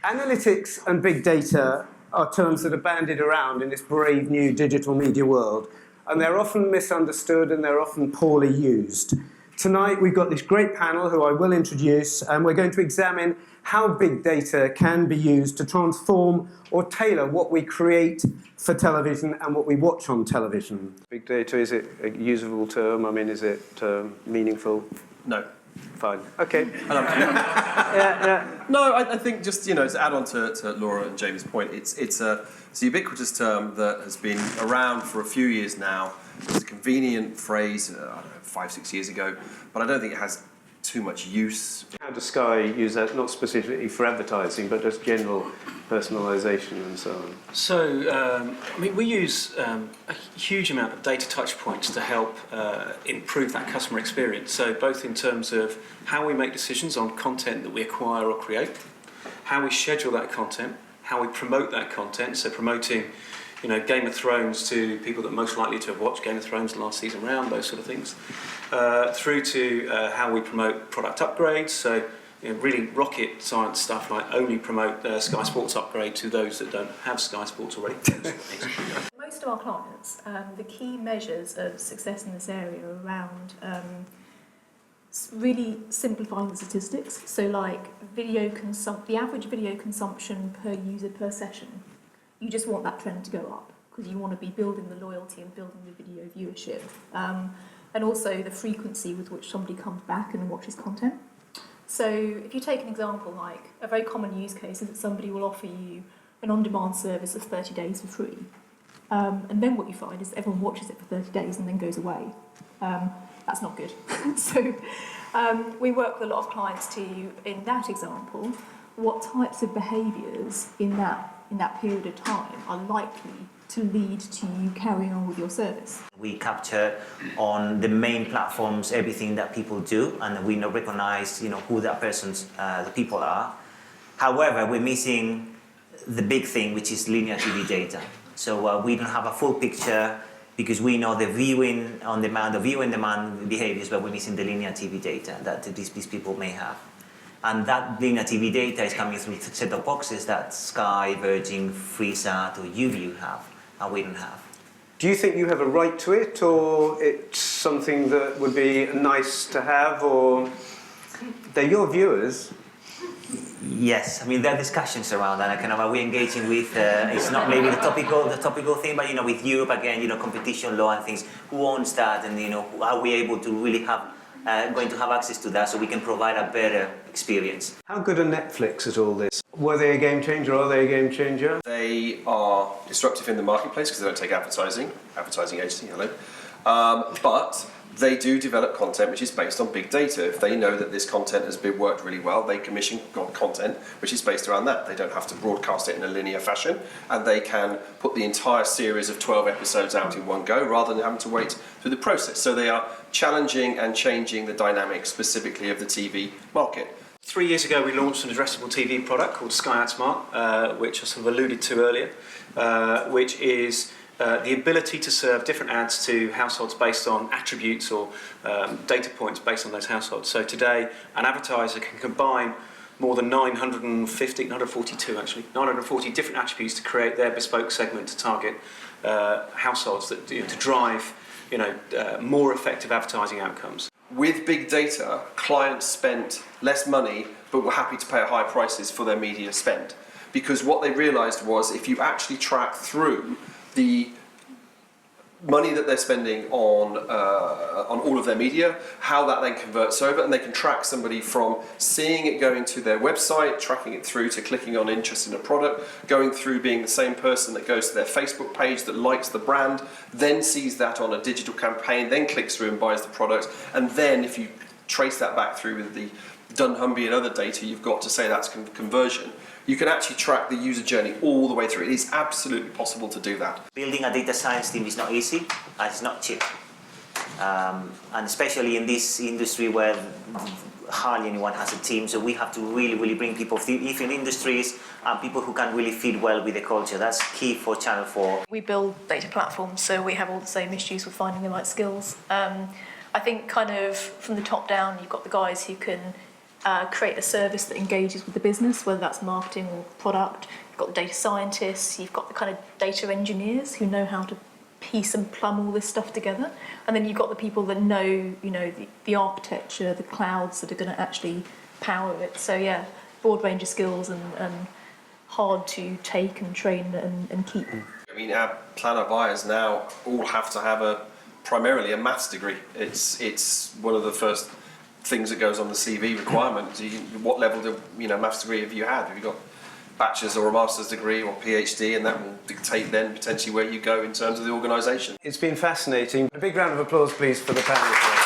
Analytics and big data are terms that are bandied around in this brave new digital media world, and they're often misunderstood and they're often poorly used. Tonight we've got this great panel who I will introduce, and we're going to examine how big data can be used to transform or tailor what we create for television and what we watch on television. Big data, is it a usable term? I mean, is it meaningful? No. Fine. Okay. No, I think just, to add on to Laura and Jamie's point, it's a ubiquitous term that has been around for a few years now. It's a convenient phrase, 5-6 years ago, but I don't think it has too much use. How does Sky use that, not specifically for advertising, but just general personalisation and so on? So, we use a huge amount of data touch points to help improve that customer experience. So both in terms of how we make decisions on content that we acquire or create, how we schedule that content, how we promote that content, so promoting Game of Thrones to people that are most likely to have watched Game of Thrones the last season round, those sort of things, through to how we promote product upgrades, so really rocket science stuff like only promote Sky Sports upgrade to those that don't have Sky Sports already. Most of our clients, the key measures of success in this area are around really simplifying the statistics, so like the average video consumption per user per session. You just want that trend to go up because you want to be building the loyalty and building the video viewership. And also the frequency with which somebody comes back and watches content. So if you take an example, like a very common use case is that somebody will offer you an on-demand service of 30 days for free. And then what you find is that everyone watches it for 30 days and then goes away. That's not good. So we work with a lot of clients to, in that example, what types of behaviours in that period of time are likely to lead to you carrying on with your service. We capture on the main platforms everything that people do, and we recognize who that person's the people are. However, we're missing the big thing, which is linear TV data. So we don't have a full picture because we know the viewing on demand, the viewing demand behaviors, but we're missing the linear TV data that these people may have. And that linear TV data is coming through set-top boxes that Sky, Virgin, Freesat or YouView have, and we don't have. Do you think you have a right to it, or it's something that would be nice to have, or they're your viewers? Yes, there are discussions around that. We're engaging with, it's not maybe the topical thing, but with Europe again, competition law and things. Who owns that, and are we able to really going to have access to that so we can provide a better experience? How good are Netflix at all this? Were they a game changer? Are they a game changer? They are disruptive in the marketplace because they don't take advertising agency, hello. But they do develop content which is based on big data. If they know that this content has been worked really well, they commission content which is based around that. They don't have to broadcast it in a linear fashion, and they can put the entire series of 12 episodes out in one go rather than having to wait through the process. So they are challenging and changing the dynamics specifically of the TV market. 3 years ago we launched an addressable TV product called Sky Ad Smart, which I sort of alluded to earlier, which is the ability to serve different ads to households based on attributes or data points based on those households. So today, an advertiser can combine more than 940 different attributes to create their bespoke segment to target households that to drive more effective advertising outcomes. With big data, clients spent less money but were happy to pay higher prices for their media spend, because what they realised was if you actually track through the money that they're spending on all of their media, how that then converts over, and they can track somebody from seeing it going to their website, tracking it through to clicking on interest in a product, going through being the same person that goes to their Facebook page that likes the brand, then sees that on a digital campaign, then clicks through and buys the product, and then if you trace that back through with the dunnhumby and other data you've got to say that's conversion, you can actually track the user journey all the way through. It is absolutely possible to do that. Building a data science team is not easy, and it's not cheap. And especially in this industry where hardly anyone has a team, so we have to really bring people from different industries and people who can really fit well with the culture. That's key for Channel 4. We build data platforms, so we have all the same issues with finding the right skills. I think kind of from the top down, you've got the guys who can create a service that engages with the business, whether that's marketing or product. You've got the data scientists, you've got the kind of data engineers who know how to piece and plumb all this stuff together, and then you've got the people that know, you know, the architecture, the clouds that are going to actually power it. So yeah, broad range of skills and hard to take and train and keep. I mean, our planner buyers now all have to have primarily a maths degree. It's one of the first things that goes on the CV requirement. What level of maths degree have you had? Have you got bachelor's or a master's degree or PhD, and that will dictate then potentially where you go in terms of the organisation. It's been fascinating. A big round of applause, please, for the panel.